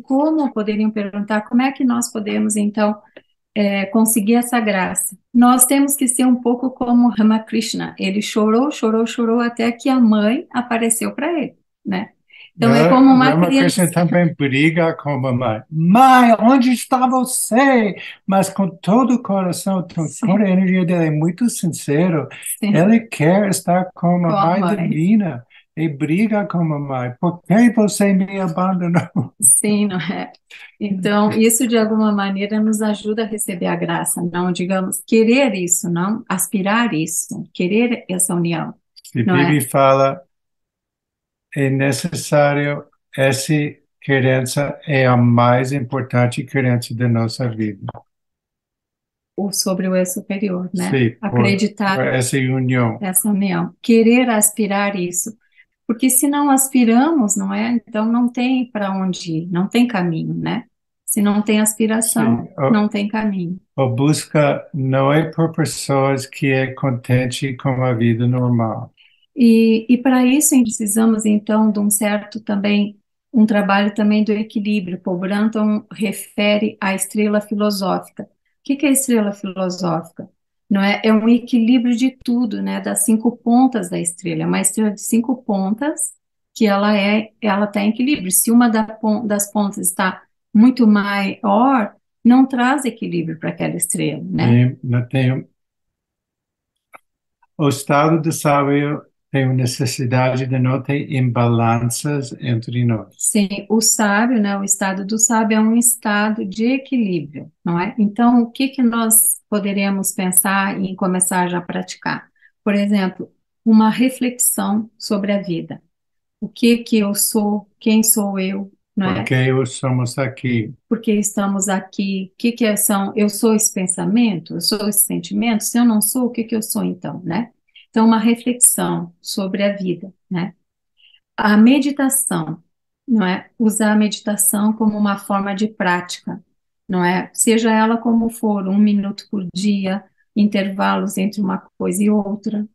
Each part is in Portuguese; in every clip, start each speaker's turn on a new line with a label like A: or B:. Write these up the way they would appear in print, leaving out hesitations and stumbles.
A: como poderiam perguntar, como é que nós podemos, então, conseguir essa graça? Nós temos que ser um pouco como Ramakrishna. Ele chorou, chorou, chorou até que a mãe apareceu para ele, né? Então, é como uma
B: Ramakrishna
A: criança.
B: também briga com a mãe. Mãe, onde está você? Mas com todo o coração, toda a
A: Sim,
B: energia dele é muito sincero.
A: sim,
B: Ele quer estar com a
A: com a
B: mãe
A: mãe.
B: divina e briga com a mãe. Por que você me abandonou?
A: Sim, não é? Então, isso de alguma maneira nos ajuda a receber a graça, não, digamos, querer isso, não, aspirar isso, querer essa união,
B: Se
A: não
B: Bibi
A: é?
B: fala, é necessário, essa crença é a mais importante crença da nossa vida.
A: O sobre o eu superior, né?
B: Sim, por
A: Acreditar
B: essa união.
A: nessa união, querer aspirar isso, porque se não aspiramos, não é? Então não tem para onde ir, não tem caminho, né? Se não tem
B: Sim,
A: aspiração, não tem caminho.
B: a busca não é por pessoas que é contente com a vida normal.
A: E para isso precisamos então de um certo também, um trabalho também do equilíbrio. Paul Branton refere à estrela filosófica. O que é a estrela filosófica? Não é? É um equilíbrio de tudo, né? Das cinco pontas da estrela. É uma estrela de cinco pontas que ela está em equilíbrio. Se uma das pontas está muito maior, não traz equilíbrio para aquela estrela, né?
B: Não tem, o estado de sábio tem a necessidade de não ter imbalanças entre nós.
A: Sim, o sábio, né, o estado do sábio é um estado de equilíbrio, não é? Então, o que que nós poderíamos pensar em começar já a praticar? Por exemplo, uma reflexão sobre a vida. O que que eu sou? Quem sou eu? Não é?
B: Porque nós somos aqui.
A: Por que estamos aqui? O que que são? Eu sou esse pensamento? Eu sou esse sentimento? Se eu não sou, o que que eu sou então, né? Então, uma reflexão sobre a vida, né? A meditação, não é? Usar a meditação como uma forma de prática, não é? Seja ela como for, 1 minuto por dia, intervalos entre uma coisa e outra.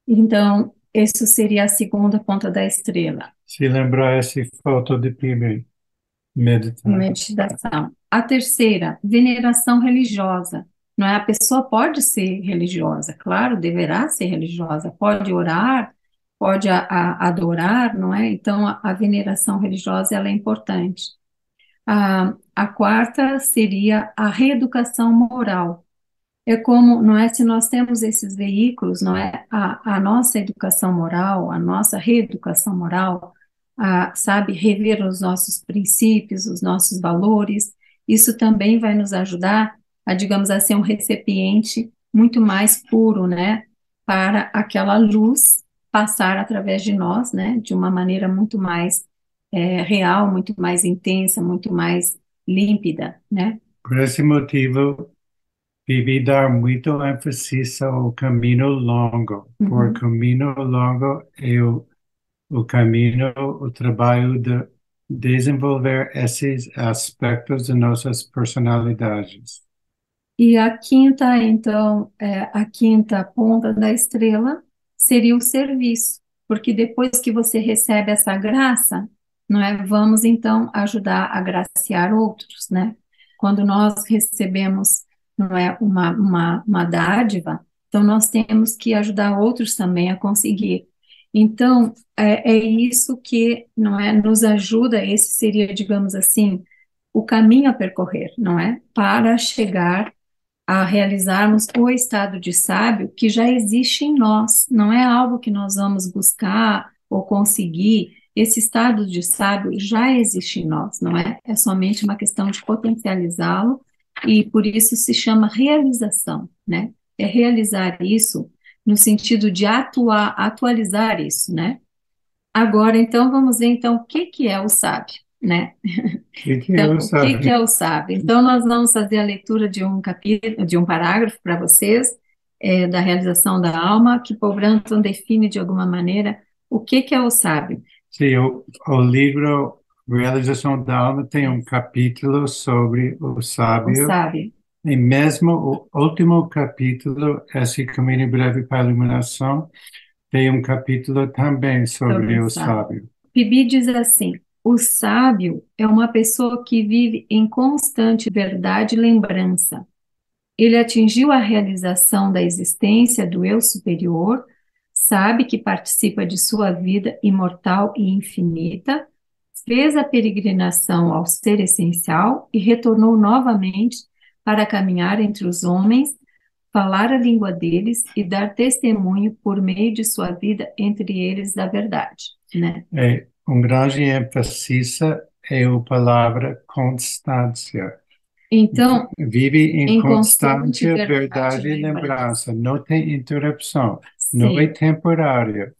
A: Então, isso seria a segunda ponta da estrela,
B: Se lembrar essa foto de Bibi, meditar.
A: meditação. A terceira, veneração religiosa. Não é? A pessoa pode ser religiosa, claro, deverá ser religiosa, pode orar, pode adorar, não é? Então, a veneração religiosa ela é importante. A quarta seria a reeducação moral. É como, não é, se nós temos esses veículos, não é, a nossa educação moral, a nossa reeducação moral, sabe, rever os nossos princípios, os nossos valores, isso também vai nos ajudar a, digamos assim, um recipiente muito mais puro, né, para aquela luz passar através de nós, né, de uma maneira muito mais real, muito mais intensa, muito mais límpida, né?
B: Por esse motivo, Bibi dá muito ênfase ao caminho longo. Por
A: Uhum.
B: caminho longo é o caminho, o trabalho de desenvolver esses aspectos de nossas personalidades.
A: E a quinta, então, a quinta ponta da estrela seria o serviço, porque depois que você recebe essa graça, não é? Vamos então ajudar a graciar outros, né? Quando nós recebemos, não é, uma dádiva, então nós temos que ajudar outros também a conseguir. Então, é isso que, não é, nos ajuda, esse seria, digamos assim, o caminho a percorrer, não é? Para chegar a realizarmos o estado de sábio que já existe em nós, não é algo que nós vamos buscar ou conseguir. Esse estado de sábio já existe em nós, não é? É somente uma questão de potencializá-lo e por isso se chama realização, né? É realizar isso no sentido de atuar, atualizar isso, né? Agora, então, vamos ver então o que que é o sábio, né?
B: Que
A: Então,
B: eu
A: o que que
B: sabe?
A: é o sábio? Então, nós vamos fazer a leitura de um capítulo, de um parágrafo para vocês, da realização da alma, que Paul Branton define de alguma maneira o que que é o sábio.
B: Sim, o livro Realização da Alma tem um capítulo sobre o
A: O
B: sábio,
A: sábio,
B: e mesmo o último capítulo, esse Caminho Breve para a Iluminação, tem um capítulo também
A: sobre
B: sobre
A: o
B: o
A: sábio.
B: sábio.
A: Bibi diz assim: o sábio é uma pessoa que vive em constante verdade e lembrança. Ele atingiu a realização da existência do eu superior, sabe que participa de sua vida imortal e infinita, fez a peregrinação ao ser essencial e retornou novamente para caminhar entre os homens, falar a língua deles e dar testemunho por meio de sua vida entre eles da verdade, né?
B: Um grande ênfase é a palavra constância.
A: Então,
B: Vive em
A: em constante
B: constante
A: verdade
B: verdade
A: e
B: e
A: lembrança.
B: lembrança. Não tem interrupção. Não é
A: Sim.
B: temporário.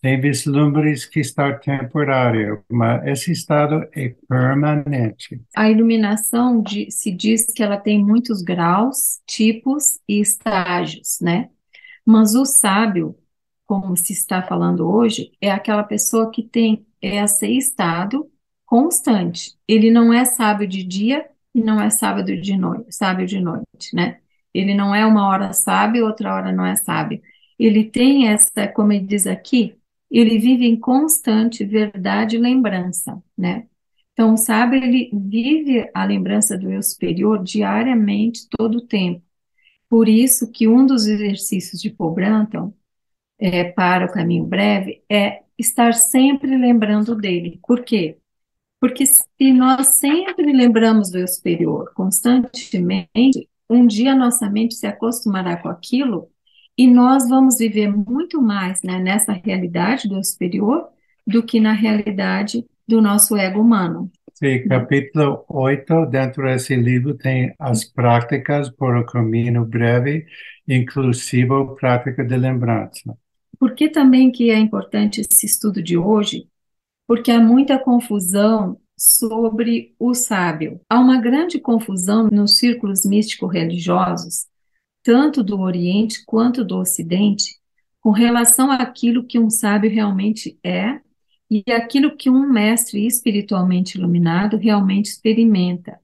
B: Tem vislumbres que está temporário, mas esse estado é permanente.
A: A iluminação se diz que ela tem muitos graus, tipos e estágios, né? Mas o sábio, como se está falando hoje, é aquela pessoa que tem esse estado constante. Ele não é sábio de dia e não é sábio de noite, né? Ele não é uma hora sábio, outra hora não é sábio. Ele tem essa, como ele diz aqui, ele vive em constante verdade e lembrança, né? Então, o sábio, ele vive a lembrança do eu superior diariamente, todo o tempo. Por isso que um dos exercícios de Paul Branton para o caminho breve é estar sempre lembrando dele. Por quê? Porque se nós sempre lembramos do eu superior constantemente, um dia nossa mente se acostumará com aquilo e nós vamos viver muito mais, né, nessa realidade do eu superior do que na realidade do nosso ego humano.
B: Sim, capítulo 8, dentro desse livro, tem as práticas por o caminho breve, inclusive a prática de lembrança.
A: Por que também que é importante esse estudo de hoje? Porque há muita confusão sobre o sábio. Há uma grande confusão nos círculos místico-religiosos, tanto do Oriente quanto do Ocidente, com relação àquilo que um sábio realmente é e aquilo que um mestre espiritualmente iluminado realmente experimenta,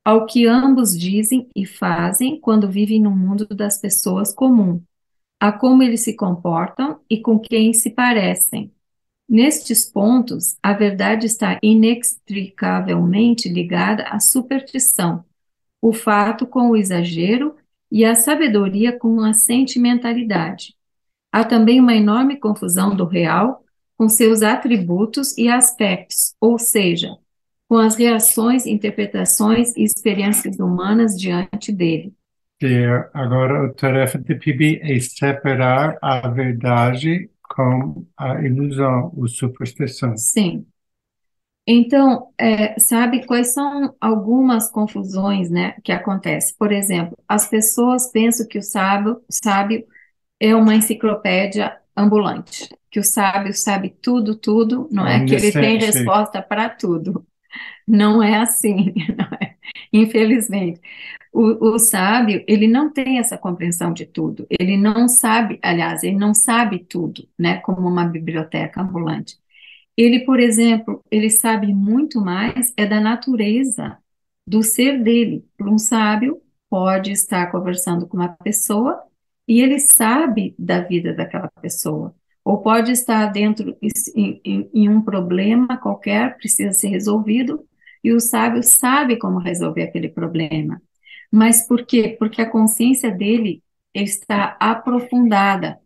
A: ao que ambos dizem e fazem quando vivem no mundo das pessoas comum, a como eles se comportam e com quem se parecem. Nestes pontos, a verdade está inextricavelmente ligada à superstição, o fato com o exagero e a sabedoria com a sentimentalidade. Há também uma enorme confusão do real com seus atributos e aspectos, ou seja, com as reações, interpretações e experiências humanas diante dele.
B: E agora, a tarefa de PB é separar a verdade com a ilusão, a superstição.
A: Sim. Então, sabe quais são algumas confusões, né, que acontecem? Por exemplo, as pessoas pensam que o sábio é uma enciclopédia ambulante, que o sábio sabe tudo, tudo, não é que ele tem
B: Omnisciente.
A: resposta para tudo. Não é assim, não é? Infelizmente. O sábio, ele não tem essa compreensão de tudo. Ele não sabe, aliás, ele não sabe tudo, né, como uma biblioteca ambulante. Ele, por exemplo, ele sabe muito mais da natureza do ser dele. Um sábio pode estar conversando com uma pessoa e ele sabe da vida daquela pessoa. Ou pode estar dentro em um problema qualquer, precisa ser resolvido, e o sábio sabe como resolver aquele problema. Mas por quê? Porque a consciência dele está aprofundada.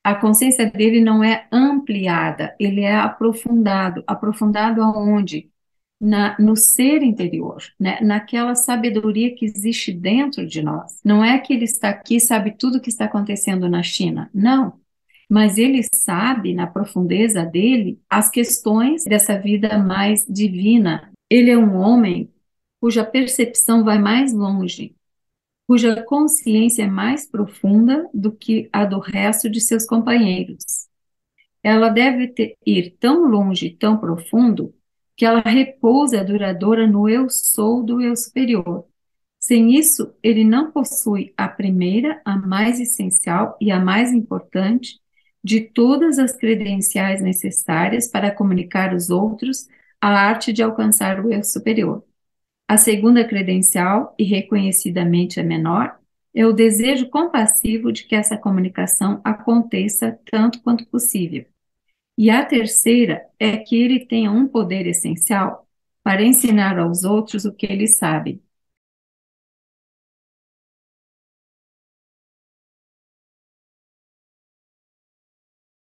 A: A consciência dele não é ampliada, ele é aprofundado. Aprofundado aonde? No ser interior, né? Naquela sabedoria que existe dentro de nós. Não é que ele está aqui, sabe tudo o que está acontecendo na China. Não. Mas ele sabe, na profundeza dele, as questões dessa vida mais divina. Ele é um homem cuja percepção vai mais longe, cuja consciência é mais profunda do que a do resto de seus companheiros. Ela deve ir tão longe, tão profundo, que ela repousa duradoura no eu sou do eu superior. Sem isso, ele não possui a primeira, a mais essencial e a mais importante de todas as credenciais necessárias para comunicar aos outros a arte de alcançar o eu superior. A segunda credencial, e reconhecidamente a menor, é o desejo compassivo de que essa comunicação aconteça tanto quanto possível. E a terceira é que ele tenha um poder essencial para ensinar aos outros o que ele sabe.